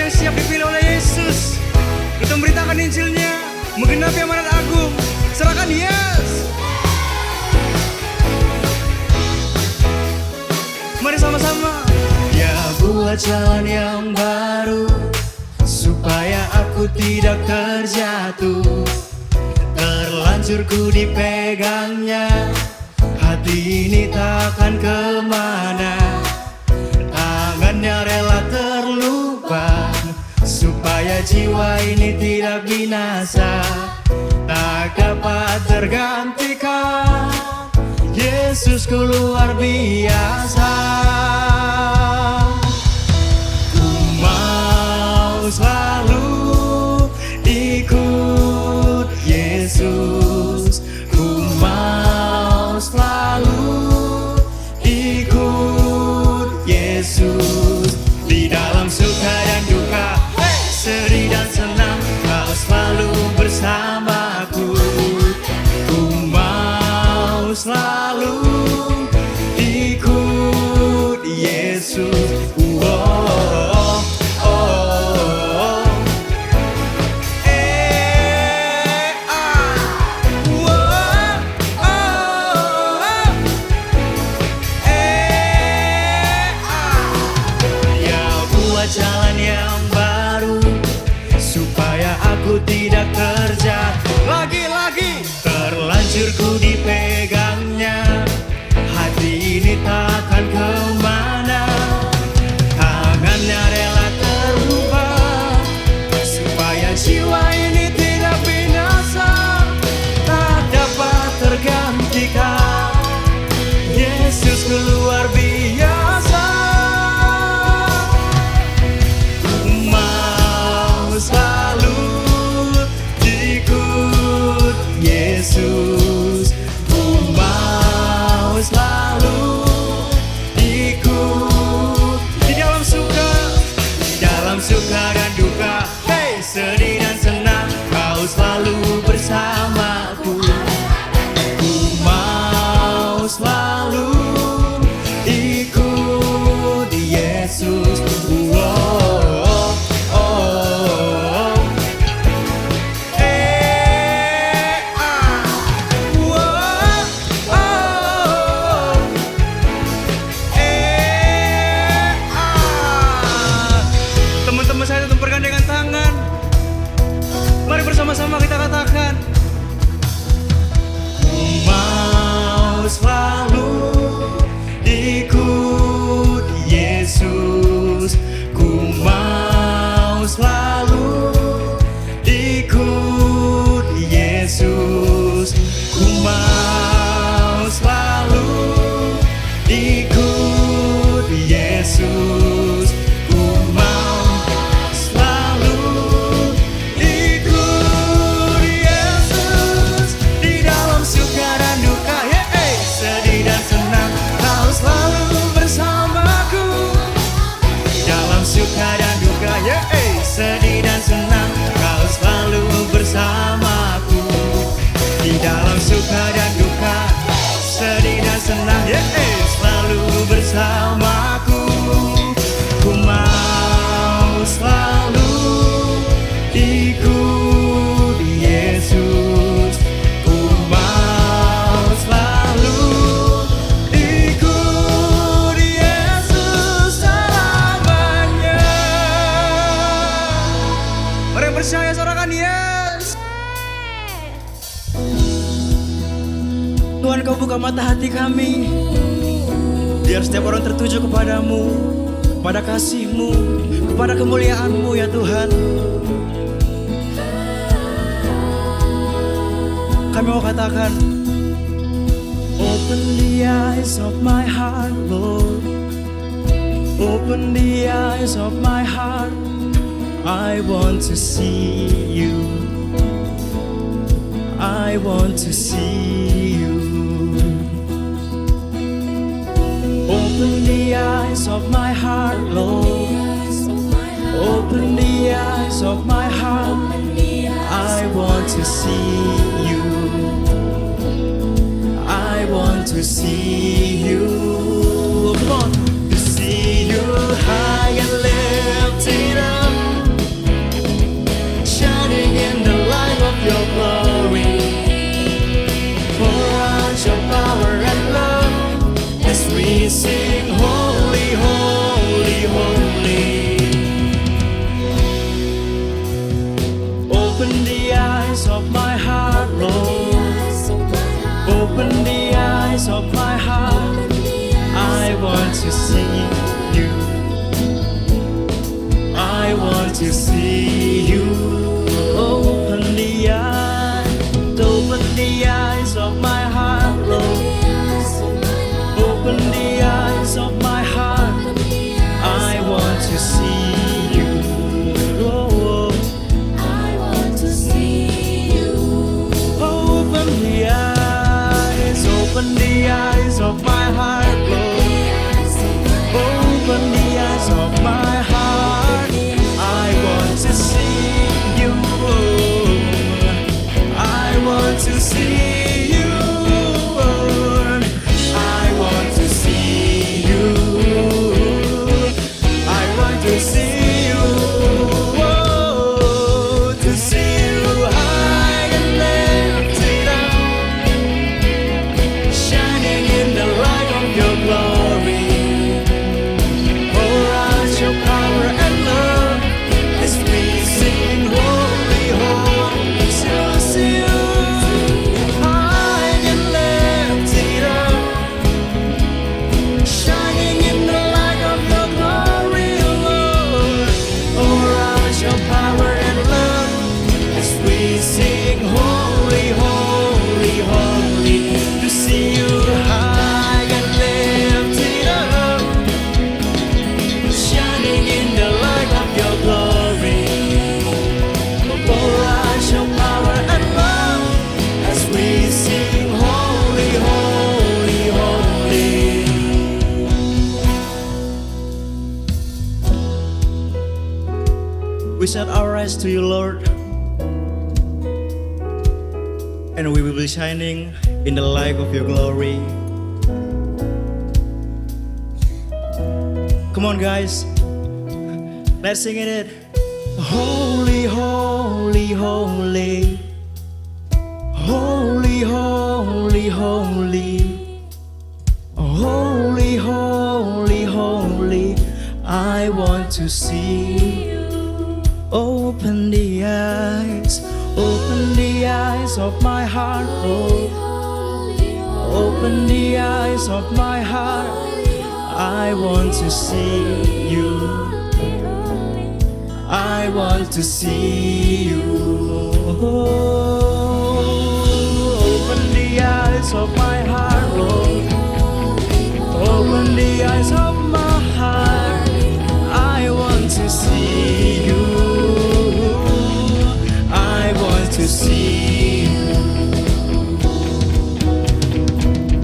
yang siap dipilih oleh Yesus untuk memberitakan Injilnya, menggenapi amanat agung. Serahkan yes. Mari sama-sama. Ya, buat jalan yang baru supaya aku tidak terjatuh. Terlanjur ku dipegangnya, hati ini takkan kemana. Tangannya rela terlupa supaya jiwa ini tidak binasa. Tak dapat tergantikan, Yesusku luar biasa. Ku mau selalu ikut Yesus. Ku mau selalu ikut Yesus. Di dalam suka dan duka, sedih dan senang, Kau selalu bersamaku. Ku mau selalu ikut Yesus. Oh, oh, oh. Ya, buat jalan yang baru supaya aku tidak terjatuh. Lagi-lagi. Terlanjur ku dipegangnya, hati ini takkan kemana. Tangannya rela terlupa supaya jiwa ini tidak binasa. Tak dapat tergantikan, Yesus luar biasa. Ku mau selalu ikut Yesus. Ku mau selalu ikut. Di dalam suka dan duka, hey, sedih dan senang, Kau selalu bersamaku. Ku mau selalu ikut Yesus. Oh, oh, oh. Teman-teman saya untuk bergandengan tangan. Mari bersama-sama kita katakan. Ku mau selalu ikut Yesus. Ku mau selalu ikut Yesus. Ku mau selalu ikut Yesus. Ku mau selalu ikut Yesus. Di dalam suka dan duka, sedih dan senang, Kau selalu bersamaku. Dalam suka dan duka, sedih dan senang, Kau selalu bersamaku. Di dalam suka dan duka, sedih dan senang, selalu bersamaku. Ku mau selalu ikut Yesus. Ku mau selalu ikut Yesus selamanya. Mari yang percaya sorakan yes. Tuhan, Kau buka mata hati kami, biar setiap orang tertuju kepadamu, kepada kasih-Mu, kepada kemuliaan-Mu ya Tuhan. Kami mau katakan, open the eyes of my heart, Lord. Open the eyes of my heart. I want to see you. I want to see you. Open the eyes of my heart, Lord. Open the eyes of my heart. I want to see you. I want to see you. Come on. To see you high and lifted up. to see you. I want to see you. Open the eyes of my heart, Lord. Open the eyes of my heart. I want to see you. Oh, I want to see you. open the eyes of my heart, Lord. Open the eyes of my heart. I want to see you. I want to see you. I want to see you. I want to see you. Oh, to see you high and lifted up, shining in the light of your glory. Pour out your power and love as we sing holy, holy. To see you high and lifted up, shining in the light of your glory, Lord. Pour out your power and love as we sing holy, holy, holy. To see you high and lifted up, shining in the light of your glory. Pour out your power and love as we sing holy, holy, holy. We set our eyes to you, Lord, and we will be shining in the light of your glory. Come on, guys, let's sing it. Holy, holy, holy. Holy, holy, holy. Holy, holy, holy. I want to see you. Open the eyes of my heart, Lord. Open the eyes of my heart. I want to see you. I want to see you. Open the eyes of my heart, Lord. Open the eyes of my heart. I want to see you. I want to see you.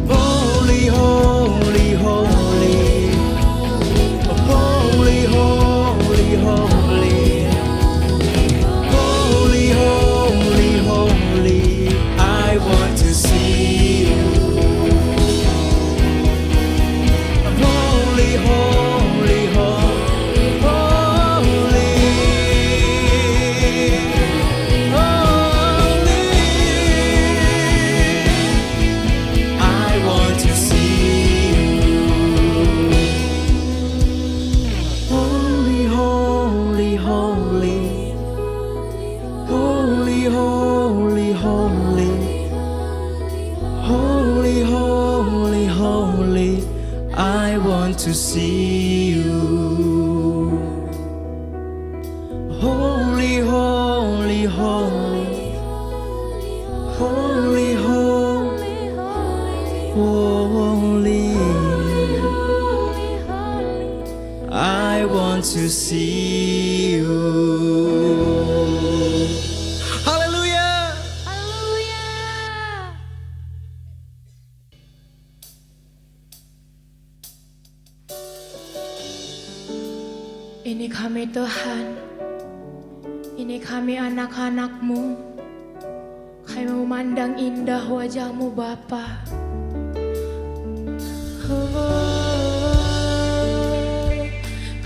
Holy, holy, holy. Holy, holy, holy. Holy, holy, holy. I want to see you. Holy, holy, holy, holy. I want to see you. Holy, holy, holy. Holy, holy, holy. Holy, holy, holy. I want to see you. Holy, holy, holy. Holy, holy, holy. I want to see you. Hallelujah. Haleluya. Ini kami Tuhan, ini kami anak-anak-Mu. Kami memandang indah wajah-Mu Bapa.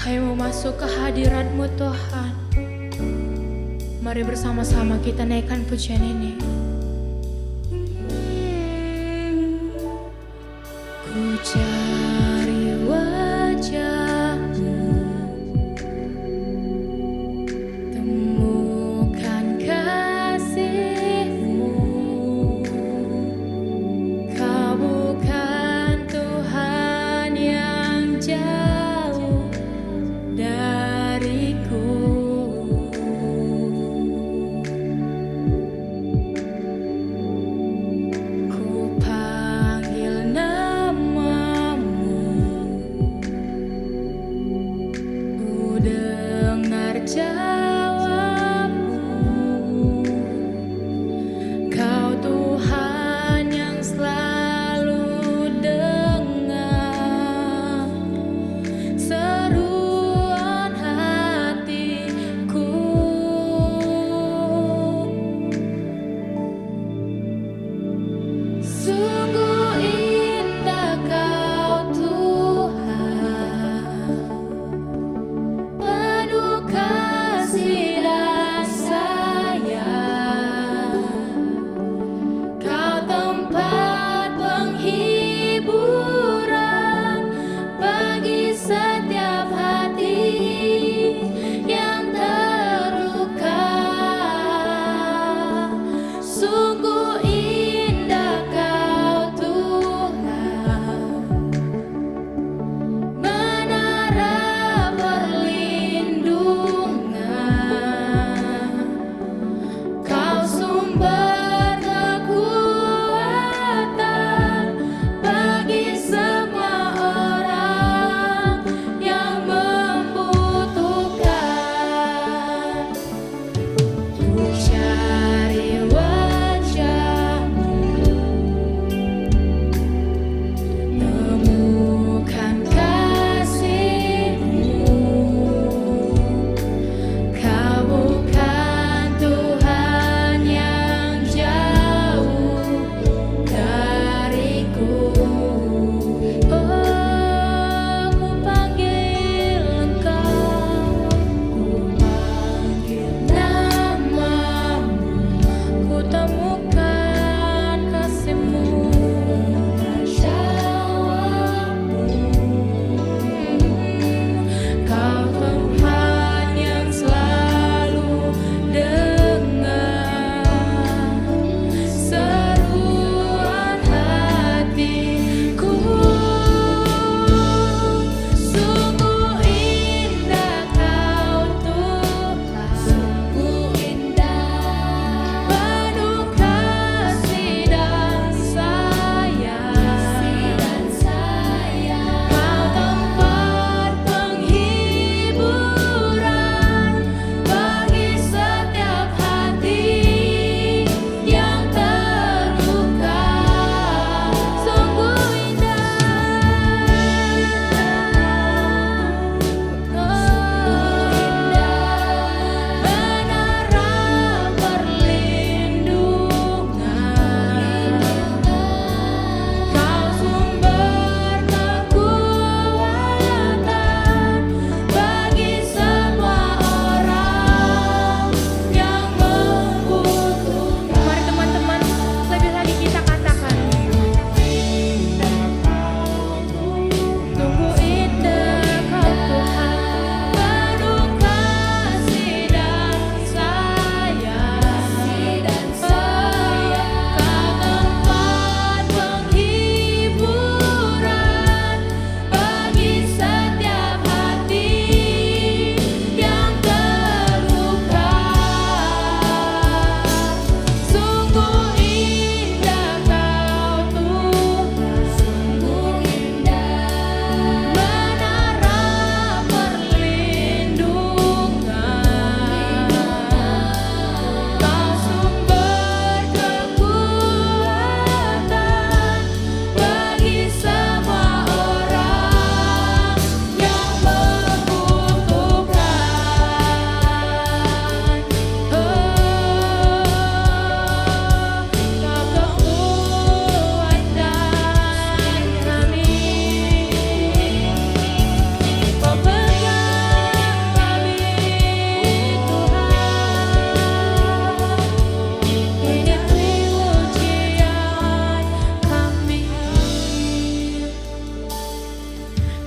Kami mau masuk ke hadirat-Mu Tuhan. Mari bersama-sama kita naikkan pujian ini. Ku cari wajah-Mu, temukan kasih-Mu. Kau bukan Tuhan yang jahat.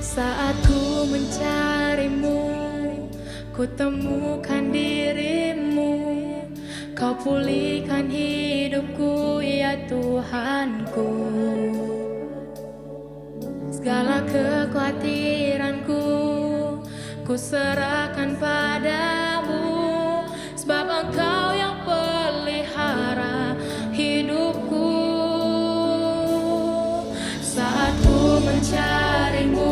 Saat ku mencarimu, ku temukan dirimu. Kau pulihkan hidupku, ya Tuhanku. Segala kekhawatiranku ku serahkan padamu, sebab Engkau yang pelihara hidupku. Saat ku mencarimu,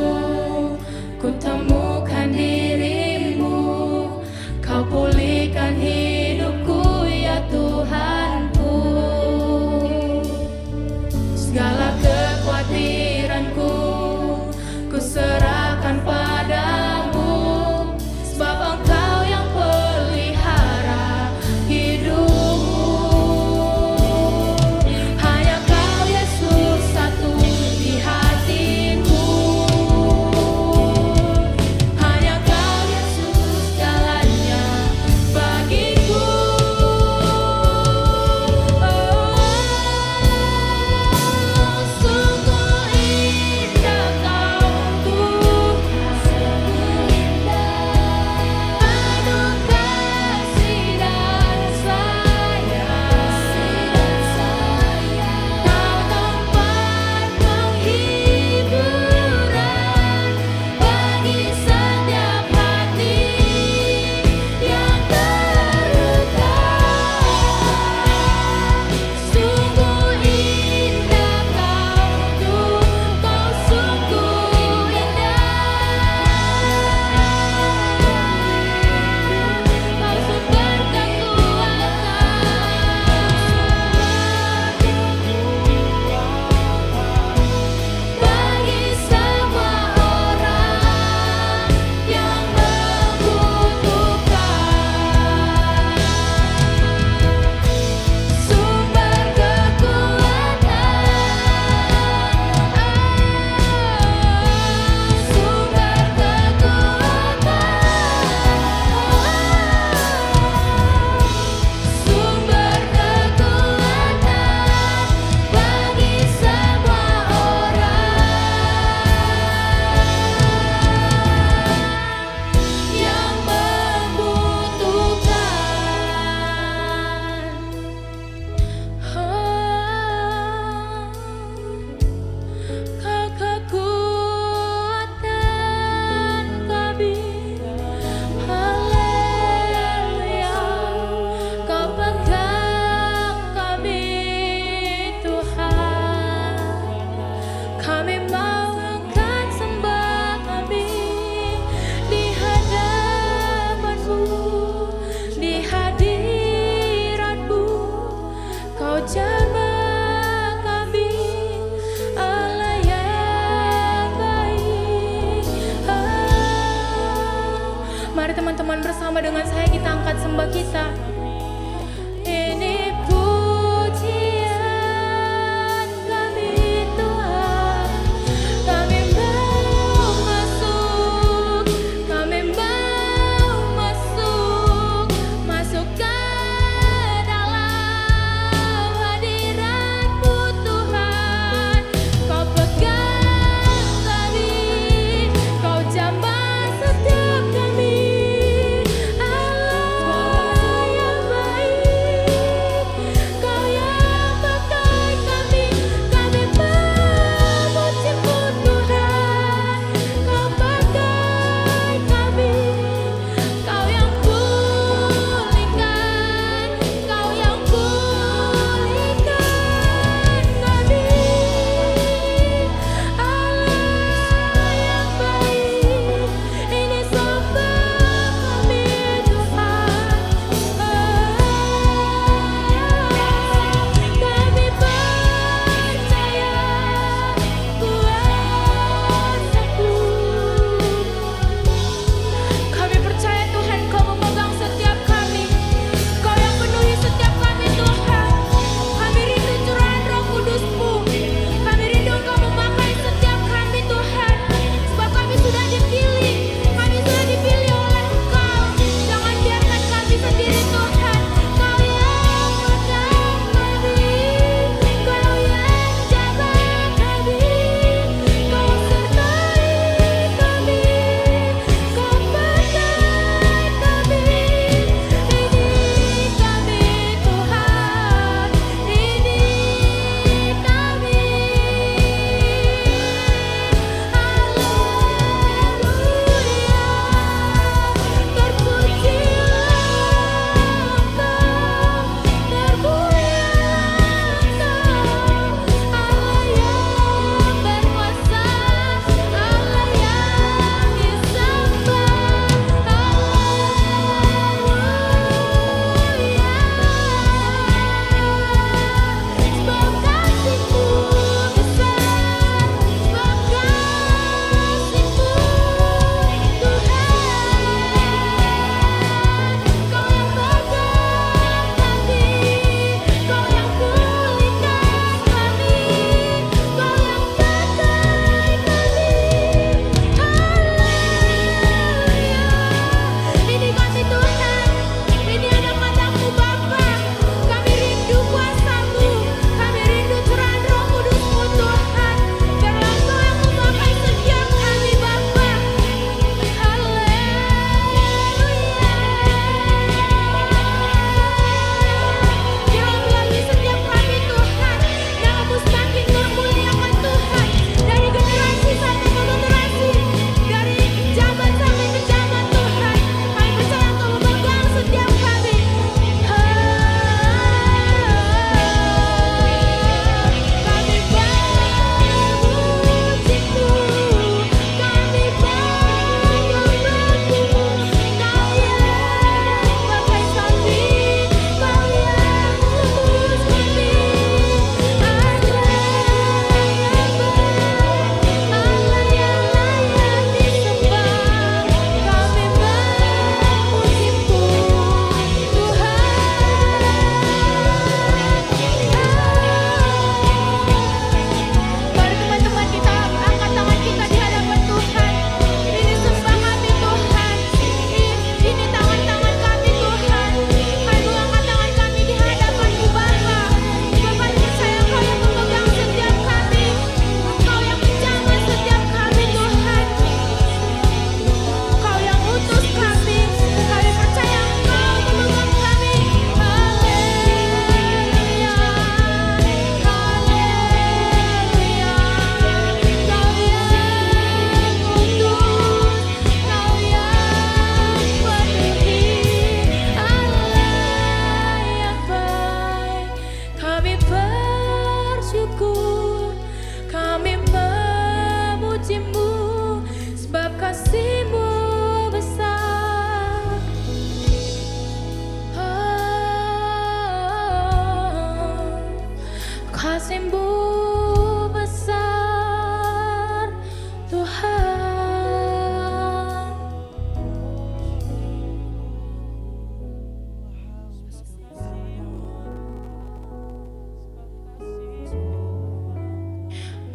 ku temukan dirimu. Kau pulihkan hidupku, ya Tuhanku. Segala kekhawatiranku ku serahkan padamu, sebab Engkau yang pelihara hidupku. Hanya Kau Yesus satu di hatiku. Hanya Kau Yesus jalannya bagiku. Sungguh indah Kau Tuhan, penuh kasih dan sayang. Kau tempat penghiburan bagi setiap hati yang terluka. Sungguh indah Kau Tuhan, Kau sungguh indah. Kau sumber kekuatan bagi semua orang yang membutuhkan. Sumber kekuatan, sumber kekuatan, sumber kekuatan bagi semua orang yang membutuhkan. Kau kekuatan kami, haleluya. Kau pegang kami Tuhan. Kami mau angkat sembah kami di hadapan-Mu, di hadirat-Mu. Kau jamah kami, Allah yang baik. Mari teman-teman bersama dengan saya kita angkat sembah kita. Ini pujian kami Tuhan. Kami mau masuk, kami mau masuk, masuk ke dalam hadirat-Mu Tuhan. Kau pegang kami, Kau jamah setiap kami. Allah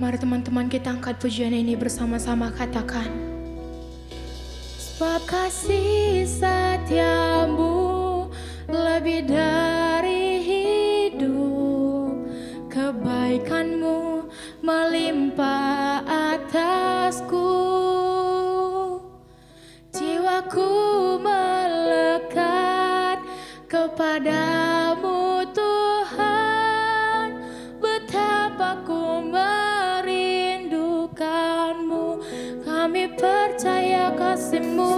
Mari teman-teman kita angkat pujian ini bersama-sama, katakan. Sebab kasih setiamu lebih dari hidup, kebaikanmu melimpah atasku. Jiwaku melekat kepadamu Tuhan, betapa ku merindukanmu. Kami percaya kasih-Mu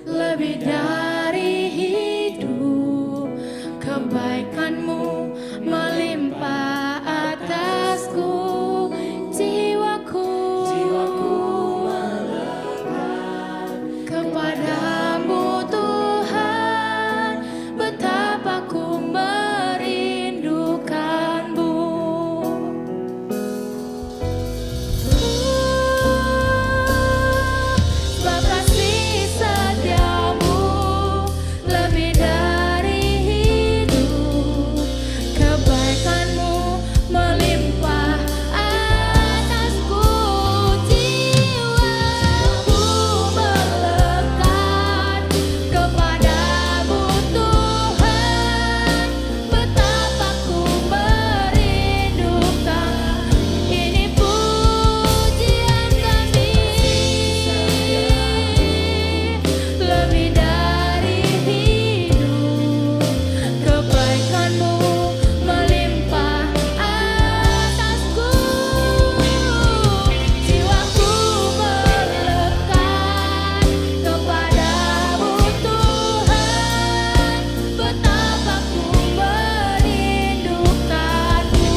lebih dari hidup, kebaikanmu melimpah atasku. Jiwaku melekat kepadamu Tuhan, betapa ku merindukanmu. Sebab kasih setiamu lebih dari hidup, kebaikanmu melimpah atasku. Jiwaku melekat kepadamu Tuhan, betapa ku merindukan. Ini pujian kami, lebih dari hidup, kebaikanmu melimpah atasku. Jiwaku melekat kepadamu Tuhan, betapa ku merindukanmu.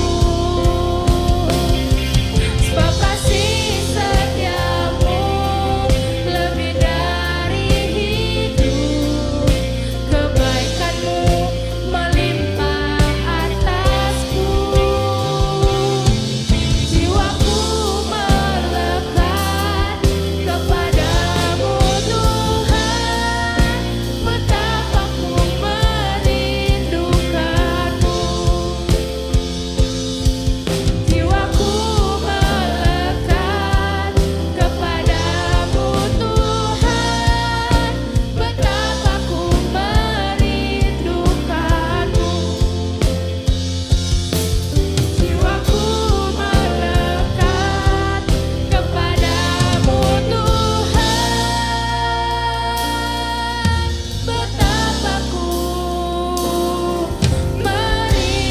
Sebab kasih setiamu lebih dari hidup, kebaikanmu melimpah atasku. Jiwaku melekat kepadamu Tuhan, betapa ku merindukanmu. Jiwaku melekat kepadamu Tuhan, betapa ku merindukanmu. Jiwaku melekat kepadamu Tuhan, betapa ku merindukanmu.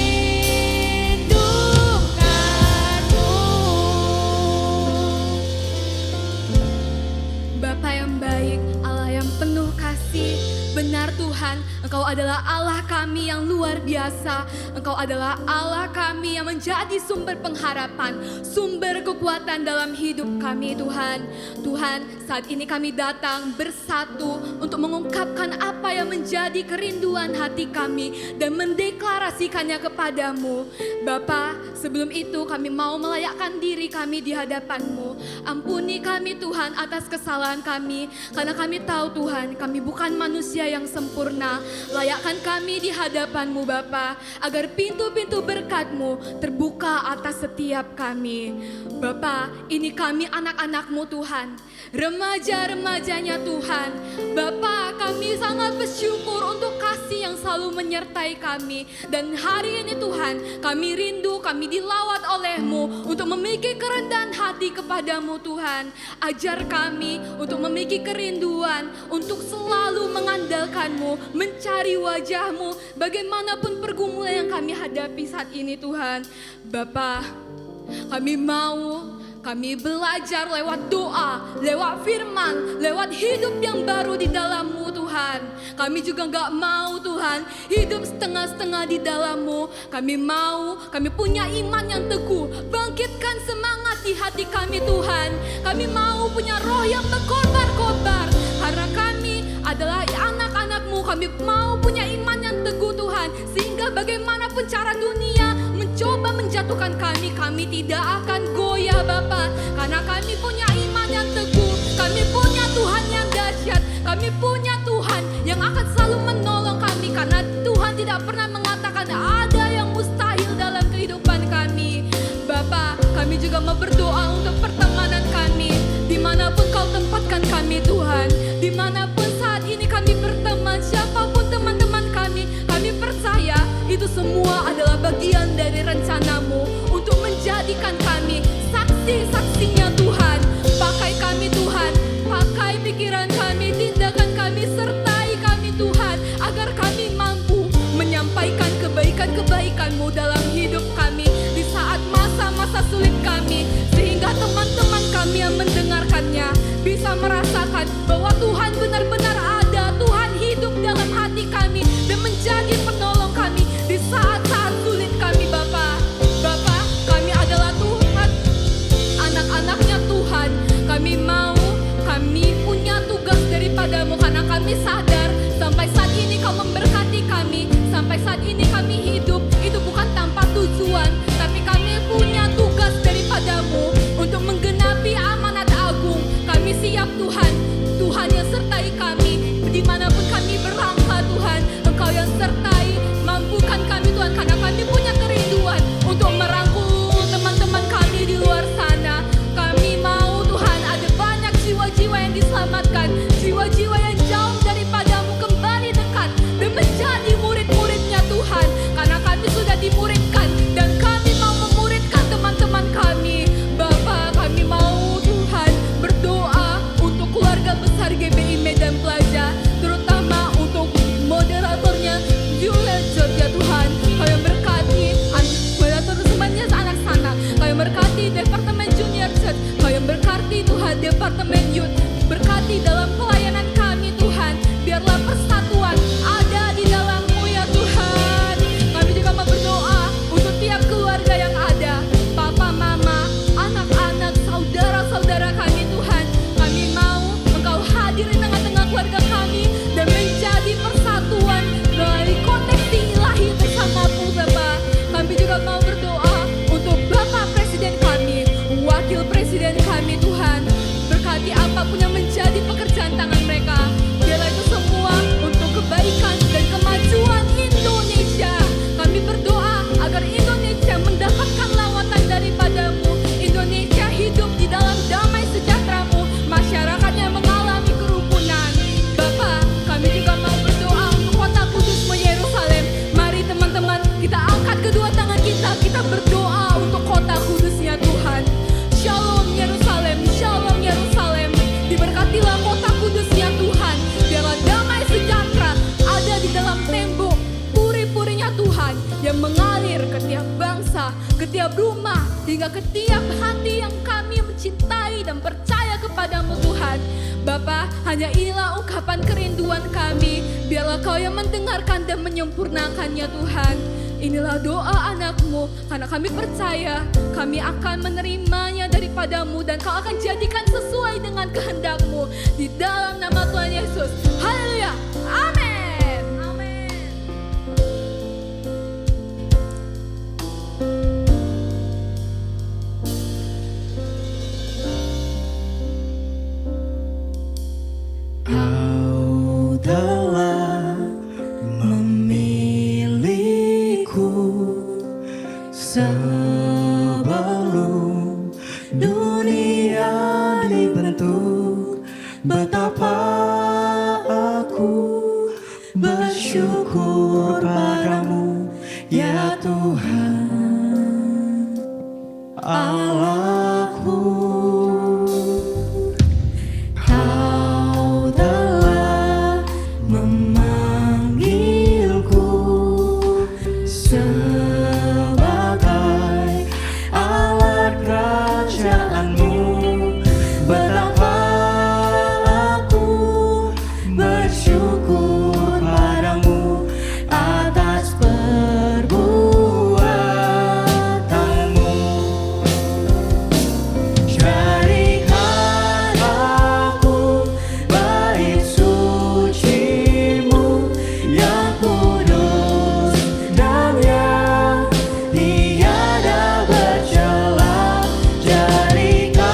Bapa yang baik, Allah yang penuh kasih, benar Tuhan, Engkau adalah Allah kami yang luar biasa. Engkau adalah Allah kami yang menjadi sumber pengharapan, sumber kekuatan dalam hidup kami Tuhan. Tuhan, saat ini kami datang bersatu untuk mengungkapkan apa yang menjadi kerinduan hati kami dan mendeklarasikannya kepadamu. Bapa, sebelum itu kami mau melayakkan diri kami di hadapan-Mu. Ampuni kami Tuhan atas kesalahan kami, karena kami tahu Tuhan, kami bukan manusia yang sempurna. Layakkan kami di hadapan-Mu Bapa, agar pintu-pintu berkat-Mu terbuka atas setiap kami. Bapa, ini kami anak-anak-Mu Tuhan, remaja-remajanya Tuhan. Bapa, kami sangat bersyukur untuk kasih yang selalu menyertai kami. Dan hari ini Tuhan, kami rindu, kami dilawat oleh-Mu untuk memiliki kerendahan hati kepadamu Tuhan. Ajar kami untuk memiliki kerinduan, untuk selalu mengandalkan-Mu, mencari wajah-Mu, bagaimanapun pergumulan yang kami hadapi saat ini Tuhan. Bapa, kami belajar lewat doa, lewat firman, lewat hidup yang baru di dalam-Mu Tuhan. Kami juga gak mau Tuhan hidup setengah-setengah di dalam-Mu. Kami punya iman yang teguh. Bangkitkan semangat di hati kami Tuhan. Kami mau punya roh yang berkobar-kobar, karena kami adalah anak-anak-Mu. Kami mau punya iman yang teguh Tuhan, sehingga bagaimanapun cara dunia mencoba menjatuhkan kami, kami tidak akan goyah Bapa, karena kami punya iman yang teguh. Kami punya Tuhan yang dahsyat. Kami punya Tuhan yang akan selalu menolong kami, karena Tuhan tidak pernah mengatakan ada yang mustahil dalam kehidupan juga mau berdoa untuk pertemanan kami. Dimanapun kau tempatkan kami Tuhan, dimanapun saat ini kami berteman, siapapun teman-teman kami percaya itu semua adalah bagian dari rencanamu untuk menjadikan kami saksi-saksinya Tuhan. Pakai kami Tuhan, pakai pikiran kami, tindakan kami, sertai kami Tuhan, agar kami mampu menyampaikan kebaikan-kebaikan-Mu dalam hidup kami di saat masa-masa sulit kami, sehingga teman-teman kami yang mendengarkannya bisa merasakan bahwa Tuhan benar-benar ada, Tuhan hidup dalam hati kami dan menjadi penolong kami di saat-saat sulit kami. Bapa, kami adalah Tuhan, anak-anaknya Tuhan. Kami punya tugas daripada-Mu, karena kami sadar sampai saat ini Kau memberkati kami, sampai saat ini kami hidup itu bukan tanpa tujuan, tapi kami punya tugas daripada-Mu untuk menggenapi amanat agung. Kami siap Tuhan, Tuhan yang sertai kami dimanapun kami berangkat Tuhan. Engkau yang sertai, mampukan kami Tuhan, karena kami punya kerinduan untuk merangkul teman-teman kami di luar sana. Kami mau Tuhan ada banyak jiwa-jiwa yang diselamatkan, jiwa-jiwa yang jauh daripada-Mu kembali dekat dan menjadi murid-murid-Nya Tuhan, karena kami sudah dimuridkan dan kami mau memuridkan teman-teman kami. Bapa, kami mau Tuhan berdoa untuk keluarga besar GBI Medan Plaza, terutama untuk moderatornya Juliet ya Tuhan. Kau yang berkati moderator semuanya anak-anak, Kau yang berkati Departemen Junior Church, Kau yang berkati Tuhan Departemen Youth, berkati dalam pelayanan kami Tuhan. Biarlah persatuan ada di dalam-Mu ya Tuhan. Kami juga mau berdoa untuk tiap keluarga yang ada, papa, mama, anak-anak, saudara-saudara kami Tuhan. Kami mau Engkau hadir di tengah-tengah keluarga kami dan menjadi persatuan dari koneksi ilahi bersama-Mu Bapa. Kami juga mau berdoa untuk Bapak Presiden kami, Wakil Presiden kami Tuhan. Berkati apapun yang menjadi pekerjaan tangan mereka, biarlah itu semua untuk kebaikan dan kemajuan Indonesia. Kami berdoa agar Indonesia mendapatkan lawatan daripada-Mu, Indonesia hidup di dalam damai sejahtera-Mu, masyarakatnya mengalami kerukunan. Bapa, kami juga mau berdoa untuk kota kudus-Mu Yerusalem. Mari teman-teman, kita angkat kedua tangan kita berdoa untuk kota kudusnya Tuhan. Shalom Yerusalem, Shalom Yerusalem. Diberkatilah kota kudusnya Tuhan. Biarlah damai sejahtera ada di dalam tembok puri-purinya Tuhan, yang mengalir ke tiap bangsa, ke tiap rumah, hingga ke tiap hati yang kami mencintai dan percaya kepada-Mu Tuhan. Bapa, hanya inilah ungkapan kerinduan kami. Biarlah Kau yang mendengarkan dan menyempurnakannya Tuhan. Inilah doa anak-Mu, karena kami percaya kami akan menerimanya daripada-Mu dan Kau akan jadikan sesuai dengan kehendak-Mu. Di dalam nama Tuhan Yesus. Haleluya. Amin. Amin. Kau telah memilihku sebelum dunia dibentuk. Betapa aku bersyukur padamu ya Tuhan Allahku. Kau telah memanggilku sebagai alat kerajaan-Mu. Betapa aku bersyukur padamu atas perbuatanmu. Jadikan aku bait suci-Mu yang kudus dan yang tiada bercela. Jadikan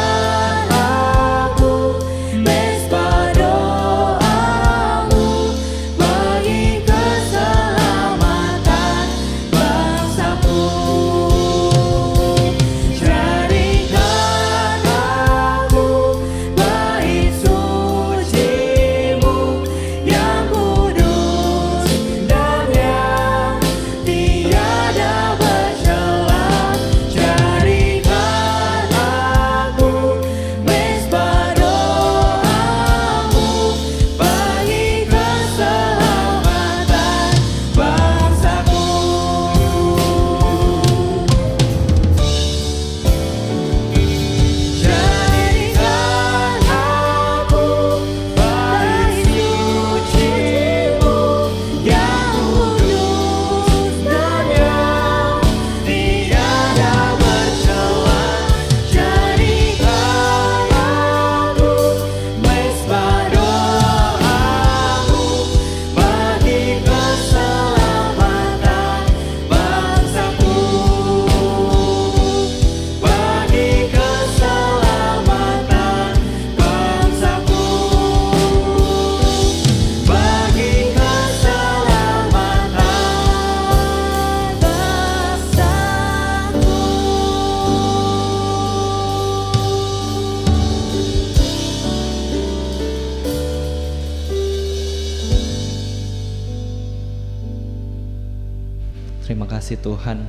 kasih Tuhan,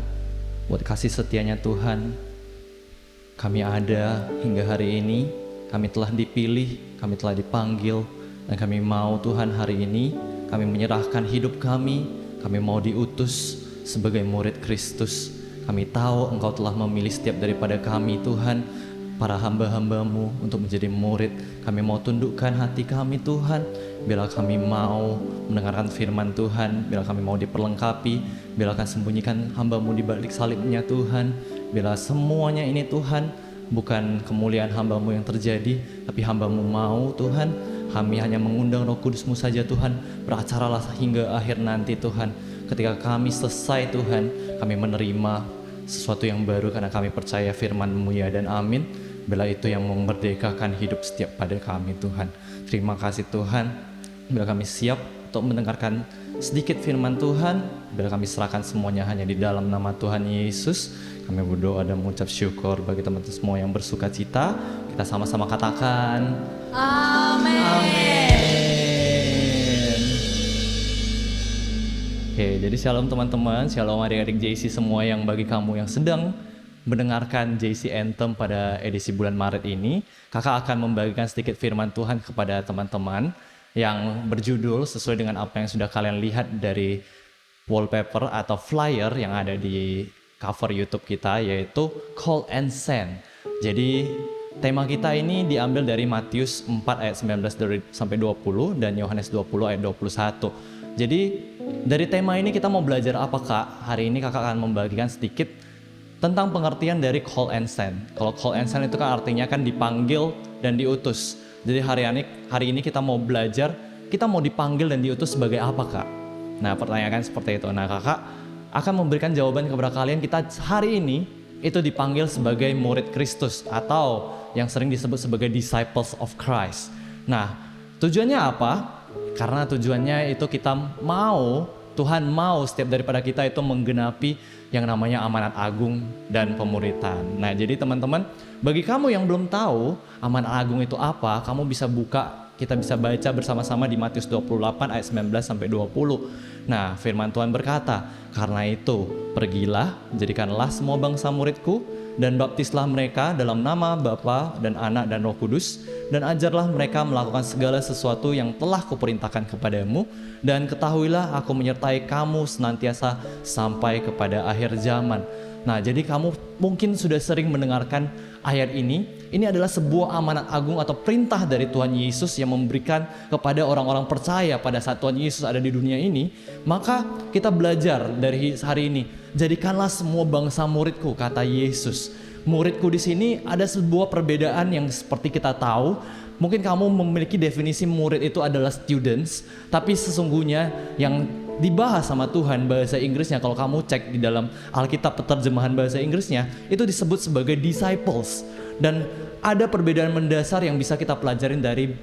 buat kasih setianya Tuhan. Kami ada hingga hari ini, kami telah dipilih, kami telah dipanggil, dan kami mau Tuhan hari ini, kami menyerahkan hidup kami mau diutus sebagai murid Kristus. Kami tahu Engkau telah memilih setiap daripada kami Tuhan, para hamba-hamba-Mu untuk menjadi murid. Kami mau tundukkan hati kami Tuhan, bila kami mau mendengarkan firman Tuhan, bila kami mau diperlengkapi, bila kami sembunyikan hamba-Mu di balik salibnya Tuhan, bila semuanya ini Tuhan bukan kemuliaan hamba-Mu yang terjadi, tapi hamba-Mu mau Tuhan, kami hanya mengundang Roh Kudus-Mu saja Tuhan, beracaralah hingga akhir nanti Tuhan. Ketika kami selesai Tuhan, kami menerima sesuatu yang baru karena kami percaya firman-Mu ya dan amin. Bila itu yang memerdekakan hidup setiap pada kami Tuhan. Terima kasih Tuhan, bila kami siap untuk mendengarkan sedikit firman Tuhan, bila kami serahkan semuanya hanya di dalam nama Tuhan Yesus. Kami berdoa dan mengucap syukur bagi teman-teman semua yang bersuka cita. Kita sama-sama katakan Amin. Amin. Oke, jadi shalom teman-teman, shalom adik-adik JC semua yang bagi kamu yang sedang mendengarkan JC Anthem pada edisi bulan Maret ini, kakak akan membagikan sedikit firman Tuhan kepada teman-teman yang berjudul sesuai dengan apa yang sudah kalian lihat dari wallpaper atau flyer yang ada di cover YouTube kita, yaitu Call and Send. Jadi tema kita ini diambil dari Matius 4 ayat 19 sampai 20 dan Yohanes 20 ayat 21. Jadi dari tema ini kita mau belajar apa Kak? Hari ini kakak akan membagikan sedikit tentang pengertian dari call and send. Kalau call and send itu kan artinya kan dipanggil dan diutus. Jadi hari ini kita mau belajar, kita mau dipanggil dan diutus sebagai apa Kak? Nah pertanyaan seperti itu. Nah kakak akan memberikan jawaban kepada kalian, kita hari ini itu dipanggil sebagai murid Kristus atau yang sering disebut sebagai disciples of Christ. Nah tujuannya apa? Karena tujuannya itu kita mau, Tuhan mau setiap daripada kita itu menggenapi yang namanya amanat agung dan pemuritan. Nah jadi teman-teman, bagi kamu yang belum tahu amanat agung itu apa, kamu bisa buka, kita bisa baca bersama-sama di Matius 28 ayat 19 sampai 20. Nah firman Tuhan berkata, karena itu pergilah, jadikanlah semua bangsa muridku, dan baptislah mereka dalam nama Bapa dan Anak dan Roh Kudus, dan ajarlah mereka melakukan segala sesuatu yang telah kuperintahkan kepadamu, dan ketahuilah aku menyertai kamu senantiasa sampai kepada akhir zaman. Nah jadi kamu mungkin sudah sering mendengarkan ayat ini. Ini adalah sebuah amanat agung atau perintah dari Tuhan Yesus yang memberikan kepada orang-orang percaya pada saat Tuhan Yesus ada di dunia ini. Maka kita belajar dari hari ini, jadikanlah semua bangsa muridku, kata Yesus. Muridku di sini ada sebuah perbedaan yang seperti kita tahu. Mungkin kamu memiliki definisi murid itu adalah students, tapi sesungguhnya yang dibahas sama Tuhan bahasa Inggrisnya, kalau kamu cek di dalam Alkitab terjemahan bahasa Inggrisnya, itu disebut sebagai disciples. Dan ada perbedaan mendasar yang bisa kita pelajarin dari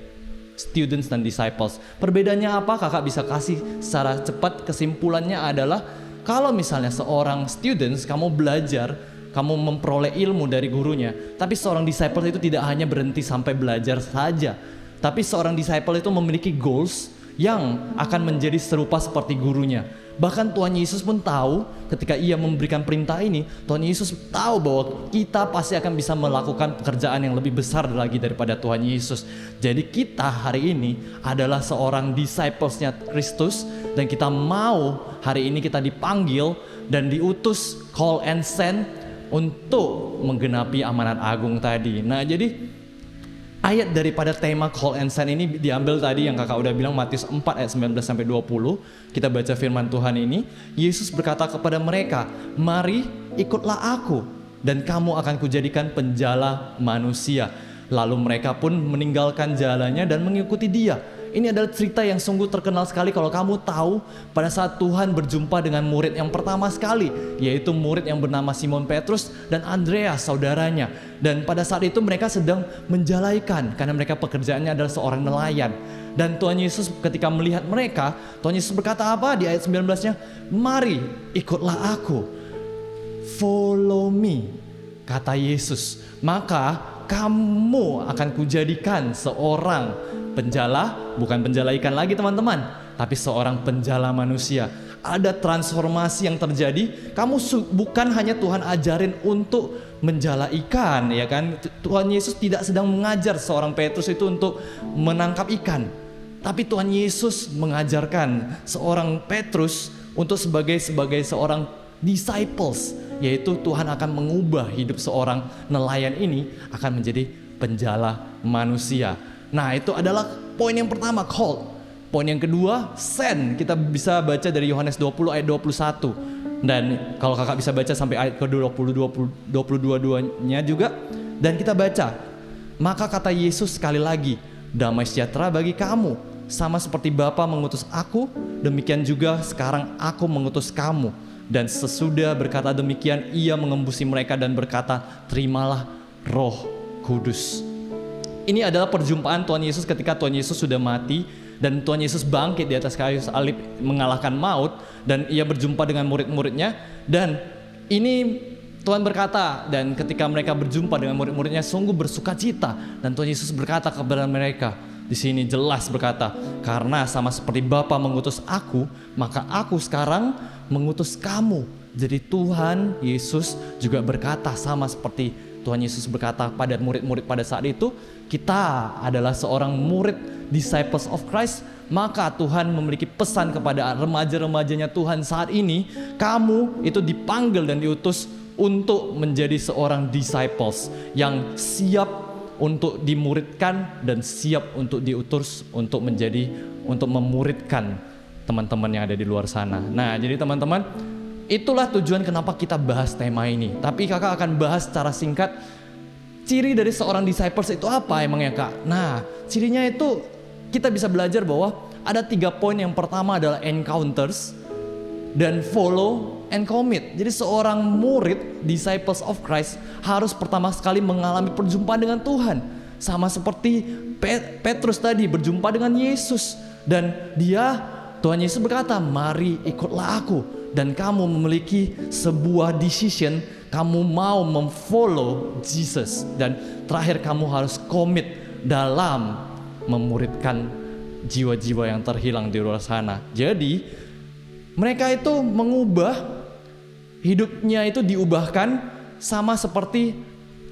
students dan disciples. Perbedaannya apa? Kakak bisa kasih secara cepat. Kesimpulannya adalah kalau misalnya seorang students, kamu belajar, kamu memperoleh ilmu dari gurunya, tapi seorang disciple itu tidak hanya berhenti sampai belajar saja, tapi seorang disciple itu memiliki goals yang akan menjadi serupa seperti gurunya. Bahkan Tuhan Yesus pun tahu ketika ia memberikan perintah ini, Tuhan Yesus tahu bahwa kita pasti akan bisa melakukan pekerjaan yang lebih besar lagi daripada Tuhan Yesus. Jadi kita hari ini adalah seorang disciples-nya Kristus, dan kita mau hari ini kita dipanggil dan diutus, call and send, untuk menggenapi amanat agung tadi. Nah jadi ayat daripada tema call and send ini diambil tadi yang kakak udah bilang, Matius 4 ayat 19 sampai 20. Kita baca firman Tuhan ini. Yesus berkata kepada mereka, mari ikutlah aku dan kamu akan kujadikan penjala manusia. Lalu mereka pun meninggalkan jalannya dan mengikuti dia. Ini adalah cerita yang sungguh terkenal sekali kalau kamu tahu pada saat Tuhan berjumpa dengan murid yang pertama sekali, yaitu murid yang bernama Simon Petrus dan Andreas saudaranya. Dan pada saat itu mereka sedang menjalaikan karena mereka pekerjaannya adalah seorang nelayan. Dan Tuhan Yesus ketika melihat mereka, Tuhan Yesus berkata apa di ayat 19-nya? Mari ikutlah aku, follow me, kata Yesus. Maka kamu akan kujadikan seorang penjala, bukan penjala ikan lagi teman-teman, tapi seorang penjala manusia. ada transformasi yang terjadi. Kamu bukan hanya Tuhan ajarin untuk menjala ikan, ya kan? Tuhan Yesus tidak sedang mengajar seorang Petrus itu untuk menangkap ikan, tapi Tuhan Yesus mengajarkan seorang Petrus untuk sebagai seorang disciples, yaitu Tuhan akan mengubah hidup seorang nelayan ini akan menjadi penjala manusia. Nah, itu adalah poin yang pertama, call. Poin yang kedua, send. Kita bisa baca dari Yohanes 20 ayat 21. Dan kalau kakak bisa baca sampai ayat ke 22-nya juga. Dan kita baca, maka kata Yesus sekali lagi, damai sejahtera bagi kamu. Sama seperti Bapa mengutus aku, demikian juga sekarang aku mengutus kamu. Dan sesudah berkata demikian, ia mengembusi mereka dan berkata, terimalah Roh Kudus. Ini adalah perjumpaan Tuhan Yesus ketika Tuhan Yesus sudah mati dan Tuhan Yesus bangkit di atas kayu salib mengalahkan maut, dan ia berjumpa dengan murid-muridnya. Dan ini Tuhan berkata, dan ketika mereka berjumpa dengan murid-muridnya sungguh bersukacita, dan Tuhan Yesus berkata kepada mereka, di sini jelas berkata, karena sama seperti Bapa mengutus aku, maka aku sekarang mengutus kamu. Jadi Tuhan Yesus juga berkata sama seperti Tuhan Yesus berkata pada murid-murid pada saat itu, kita adalah seorang murid disciples of Christ, maka Tuhan memiliki pesan kepada remaja-remajanya Tuhan saat ini, kamu itu dipanggil dan diutus untuk menjadi seorang disciples yang siap untuk dimuridkan dan siap untuk diutus untuk memuridkan teman-teman yang ada di luar sana. Nah, jadi teman-teman, itulah tujuan kenapa kita bahas tema ini. Tapi kakak akan bahas secara singkat, ciri dari seorang disciples itu apa emangnya kak? Nah, cirinya itu kita bisa belajar bahwa ada 3 poin. Yang pertama adalah encounters, dan follow and commit. Jadi seorang murid, disciples of Christ, harus pertama sekali mengalami perjumpaan dengan Tuhan. Sama seperti Petrus tadi berjumpa dengan Yesus. Dan Tuhan Yesus berkata, mari ikutlah aku. Dan kamu memiliki sebuah decision, kamu mau memfollow Jesus. Dan terakhir kamu harus komit dalam memuridkan jiwa-jiwa yang terhilang di luar sana. Jadi mereka itu mengubah hidupnya, itu diubahkan sama seperti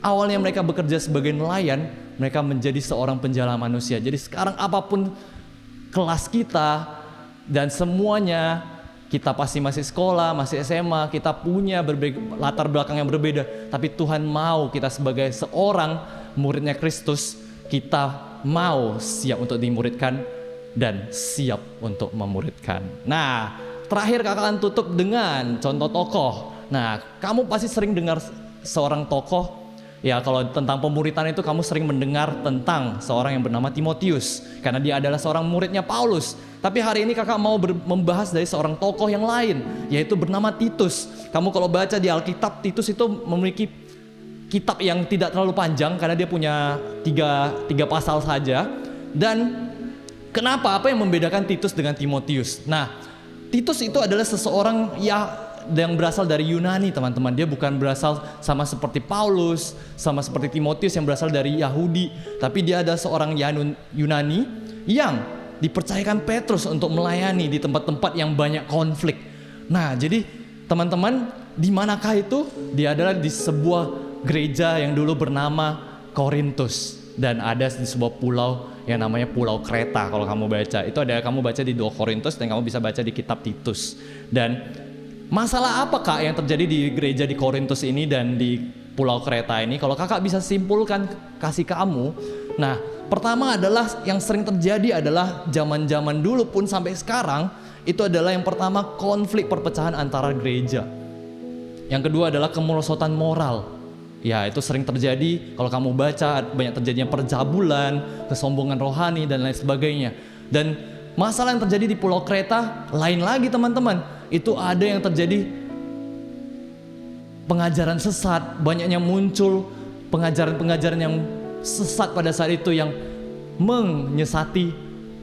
awalnya mereka bekerja sebagai nelayan, mereka menjadi seorang penjala manusia. Jadi sekarang apapun kelas kita dan semuanya, kita pasti masih sekolah, masih SMA, kita punya latar belakang yang berbeda, tapi Tuhan mau kita sebagai seorang muridnya Kristus, kita mau siap untuk dimuridkan dan siap untuk memuridkan. Nah, terakhir kakak akan tutup dengan contoh tokoh. Nah, kamu pasti sering dengar seorang tokoh. Ya, kalau tentang pemuritan itu kamu sering mendengar tentang seorang yang bernama Timotius, karena dia adalah seorang muridnya Paulus. Tapi hari ini kakak mau membahas dari seorang tokoh yang lain, yaitu bernama Titus. Kamu kalau baca di Alkitab, Titus itu memiliki kitab yang tidak terlalu panjang karena dia punya tiga pasal saja. Dan kenapa? Apa yang membedakan Titus dengan Timotius? Nah, Titus itu adalah seseorang yang berasal dari Yunani, teman-teman. Dia bukan berasal sama seperti Paulus, sama seperti Timotius yang berasal dari Yahudi, tapi dia adalah seorang Yunani yang dipercayakan Petrus untuk melayani di tempat-tempat yang banyak konflik. Nah, jadi teman-teman, di manakah itu? Dia adalah di sebuah gereja yang dulu bernama Korintus, dan ada di sebuah pulau yang namanya Pulau Kreta. Kalau kamu baca, itu ada, kamu baca di 2 Korintus, dan kamu bisa baca di kitab Titus. Dan masalah apa kak yang terjadi di gereja di Korintus ini dan di Pulau Kreta ini? Kalau kakak bisa simpulkan kasih kamu, nah pertama adalah yang sering terjadi adalah zaman-zaman dulu pun sampai sekarang, itu adalah yang pertama konflik perpecahan antara gereja. Yang kedua adalah kemerosotan moral. Ya, itu sering terjadi. Kalau kamu baca, banyak terjadinya percabulan, kesombongan rohani, dan lain sebagainya. Dan masalah yang terjadi di Pulau Kreta lain lagi, teman-teman. Itu ada yang terjadi pengajaran sesat. Banyaknya muncul pengajaran-pengajaran yang sesat pada saat itu, yang menyesati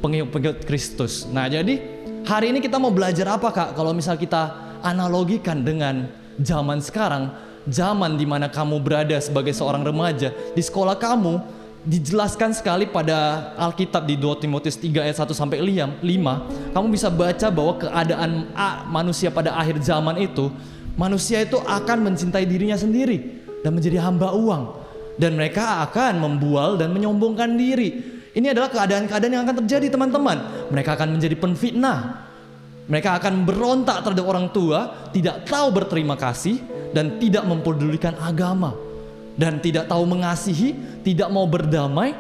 pengikut Kristus. Nah, jadi hari ini kita mau belajar apa kak? Kalau misal kita analogikan dengan zaman sekarang, zaman dimana kamu berada sebagai seorang remaja, di sekolah kamu dijelaskan sekali pada Alkitab di 2 Timotius 3 ayat 1 sampai 5. Kamu bisa baca bahwa keadaan manusia pada akhir zaman itu, manusia itu akan mencintai dirinya sendiri dan menjadi hamba uang, dan mereka akan membual dan menyombongkan diri. Ini adalah keadaan-keadaan yang akan terjadi, teman-teman. Mereka akan menjadi penfitnah. Mereka akan berontak terhadap orang tua, tidak tahu berterima kasih, dan tidak mempedulikan agama, dan tidak tahu mengasihi, tidak mau berdamai,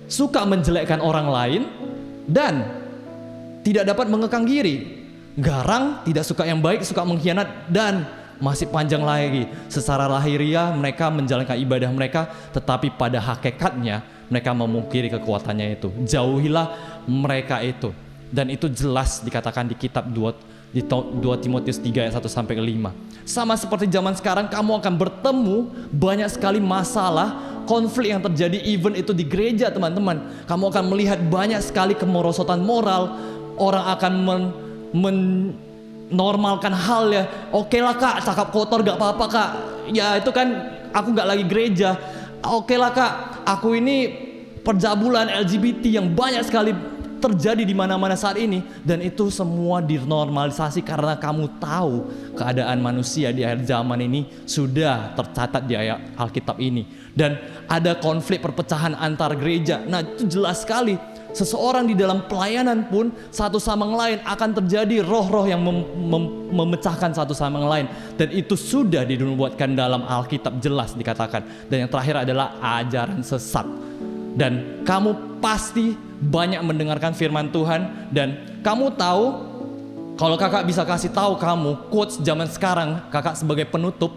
suka menjelekkan orang lain, dan tidak dapat mengekang diri, garang, tidak suka yang baik, suka mengkhianat, dan masih panjang lagi. Secara lahiriah mereka menjalankan ibadah mereka, tetapi pada hakikatnya mereka memungkiri kekuatannya itu. Jauhilah mereka itu. Dan itu jelas dikatakan di kitab 2 Timotius 3 ayat 1 sampai 5. Sama seperti zaman sekarang, kamu akan bertemu banyak sekali masalah, konflik yang terjadi even itu di gereja, teman-teman. Kamu akan melihat banyak sekali kemerosotan moral. Orang akan menormalkan hal ya. Oke lah kak, cakap kotor gak apa-apa kak. Ya itu kan aku gak lagi gereja. Oke lah kak, aku ini perjabulan LGBT yang banyak sekali terjadi di mana-mana saat ini, dan itu semua dinormalisasi karena kamu tahu keadaan manusia di akhir zaman ini sudah tercatat di ayat Alkitab ini, dan ada konflik perpecahan antar gereja. Nah itu jelas sekali. Seseorang di dalam pelayanan pun satu sama lain akan terjadi roh-roh yang memecahkan satu sama lain, dan itu sudah dinubuatkan dalam Alkitab, jelas dikatakan. Dan yang terakhir adalah ajaran sesat. Dan kamu pasti banyak mendengarkan firman Tuhan, dan kamu tahu, kalau kakak bisa kasih tahu kamu quotes zaman sekarang, kakak sebagai penutup,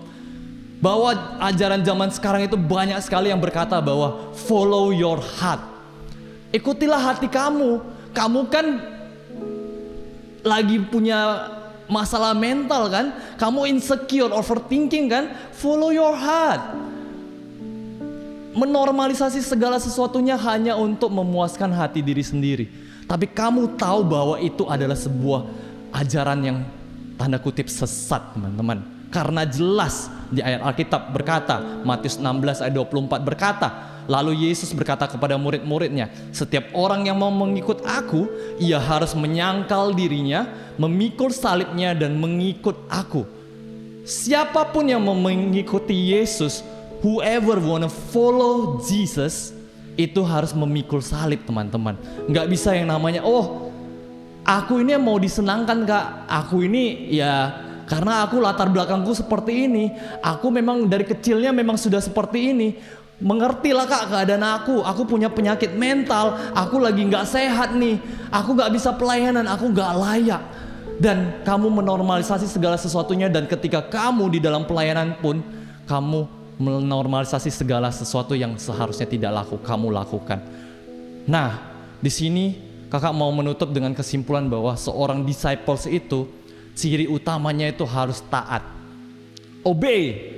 bahwa ajaran zaman sekarang itu banyak sekali yang berkata bahwa follow your heart. Ikutilah hati kamu. Kamu kan lagi punya masalah mental kan, kamu insecure, overthinking kan, follow your heart. Menormalisasi segala sesuatunya hanya untuk memuaskan hati diri sendiri. Tapi kamu tahu bahwa itu adalah sebuah ajaran yang tanda kutip sesat, teman-teman. Karena jelas di ayat Alkitab berkata, Matius 16 ayat 24 berkata, lalu Yesus berkata kepada murid-muridnya, setiap orang yang mau mengikut aku, ia harus menyangkal dirinya, memikul salibnya, dan mengikut aku. Siapapun yang mau mengikuti Yesus, whoever wanna follow Jesus, itu harus memikul salib, teman-teman. Nggak bisa yang namanya, oh aku ini mau disenangkan kak, aku ini ya karena aku latar belakangku seperti ini, aku memang dari kecilnya memang sudah seperti ini. Mengertilah kak keadaan aku punya penyakit mental, aku lagi nggak sehat nih, aku nggak bisa pelayanan, aku nggak layak. Dan kamu menormalisasi segala sesuatunya, dan ketika kamu di dalam pelayanan pun kamu menormalisasi segala sesuatu yang seharusnya tidak kamu lakukan. Nah, di sini kakak mau menutup dengan kesimpulan bahwa seorang disciples itu ciri utamanya itu harus taat, obey,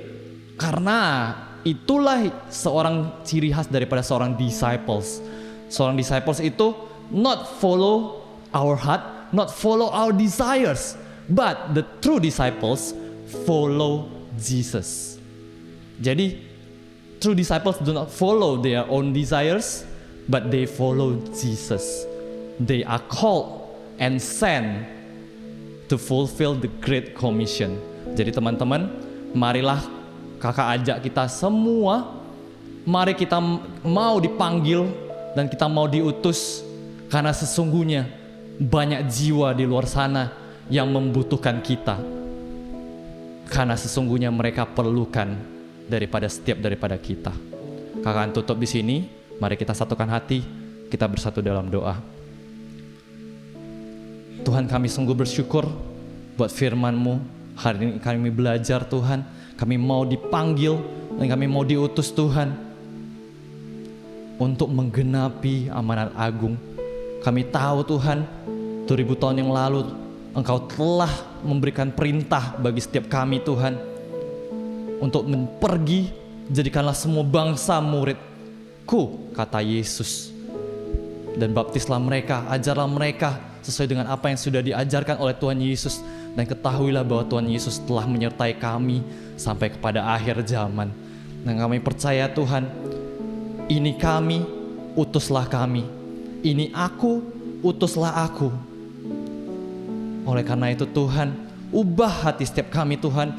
karena itulah seorang ciri khas daripada seorang disciples. Seorang disciples itu not follow our heart, not follow our desires, but the true disciples follow Jesus. Jadi, true disciples do not follow their own desires, but they follow Jesus. They are called and sent to fulfill the Great Commission. Jadi teman-teman, marilah kakak ajak kita semua, mari kita mau dipanggil dan kita mau diutus, karena sesungguhnya banyak jiwa di luar sana yang membutuhkan kita. Karena sesungguhnya mereka perlukan daripada kita. Kakak akan tutup di sini. Mari kita satukan hati, kita bersatu dalam doa. Tuhan, kami sungguh bersyukur buat firman-Mu. Hari ini kami belajar Tuhan, kami mau dipanggil dan kami mau diutus Tuhan untuk menggenapi amanat agung. Kami tahu Tuhan, 2000 tahun yang lalu Engkau telah memberikan perintah bagi setiap kami Tuhan, untuk pergi, jadikanlah semua bangsa muridku, kata Yesus. Dan baptislah mereka, ajarlah mereka sesuai dengan apa yang sudah diajarkan oleh Tuhan Yesus. Dan ketahuilah bahwa Tuhan Yesus telah menyertai kami sampai kepada akhir zaman. Dan kami percaya Tuhan, Ini kami, utuslah kami. Ini aku, utuslah aku. Oleh karena itu Tuhan, ubah hati setiap kami Tuhan,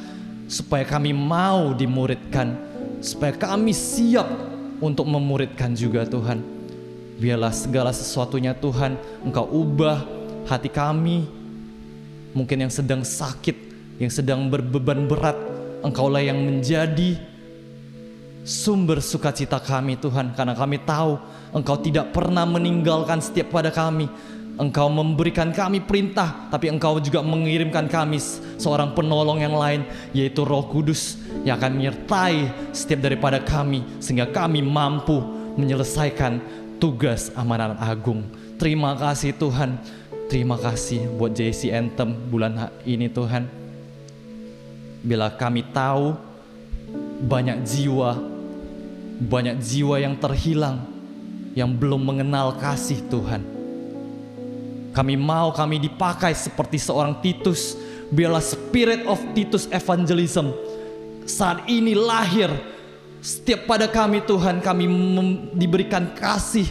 supaya kami mau dimuridkan, supaya kami siap untuk memuridkan juga Tuhan. Biarlah segala sesuatunya Tuhan, Engkau ubah hati kami. Mungkin yang sedang sakit, yang sedang berbeban berat, Engkaulah yang menjadi sumber sukacita kami Tuhan. Karena kami tahu Engkau tidak pernah meninggalkan setiap pada kami. Engkau memberikan kami perintah, tapi Engkau juga mengirimkan kami seorang penolong yang lain, yaitu Roh Kudus, yang akan menyertai setiap daripada kami, sehingga kami mampu menyelesaikan tugas amanat agung. Terima kasih Tuhan. Terima kasih buat JC Anthem bulan ini Tuhan. Bila kami tahu banyak jiwa yang terhilang, yang belum mengenal kasih Tuhan. Kami dipakai seperti seorang Titus. Biarlah spirit of Titus evangelism saat ini lahir setiap pada kami Tuhan. Kami diberikan kasih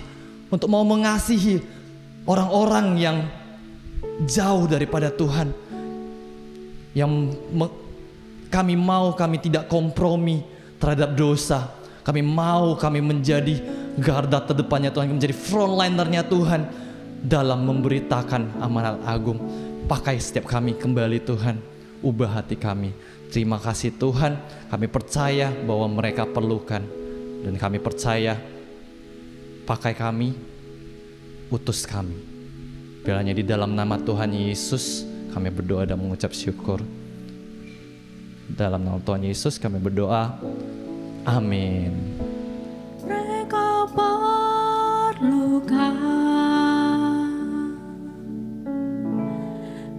untuk mau mengasihi orang-orang yang jauh daripada Tuhan. Kami tidak kompromi terhadap dosa. Kami menjadi garda terdepannya Tuhan, menjadi frontlinernya Tuhan dalam memberitakan amanat agung. Pakai setiap kami kembali Tuhan, ubah hati kami. Terima kasih Tuhan, kami percaya bahwa mereka perlukan, dan kami percaya pakai kami, utus kami. Biarlah di dalam nama Tuhan Yesus kami berdoa dan mengucap syukur. Dalam nama Tuhan Yesus kami berdoa, amin. Mereka perlukan,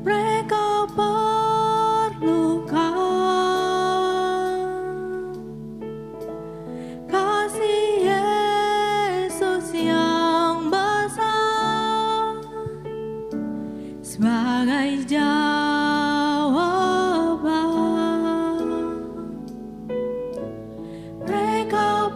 mereka perlukan kasih Yesus yang besar sebagai jawaban. Mereka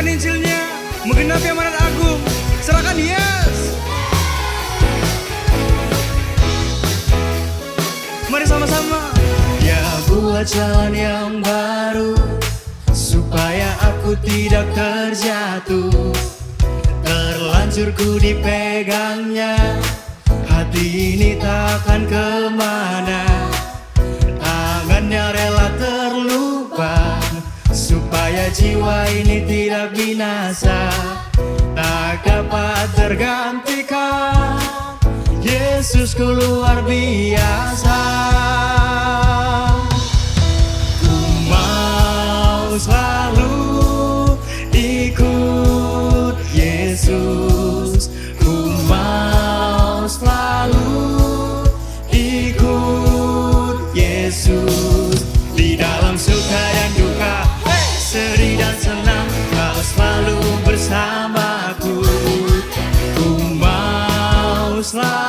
memberitakan Injilnya, menggenapi amanat agung. Serahkan yes. Mari sama-sama. Ya, buat jalan yang baru supaya aku tidak terjatuh. Terlanjur ku dipegangnya, hati ini takkan kemana. Tangannya rela terlupa supaya jiwa ini tidak binasa. Tak dapat tergantikan, Yesusku luar biasa. Ku mau selalu ikut Yesus. Ku mau selalu ikut Yesus. Di dalam suka dan duka, sedih dan senang, Kau selalu bersamaku. Ku mau selalu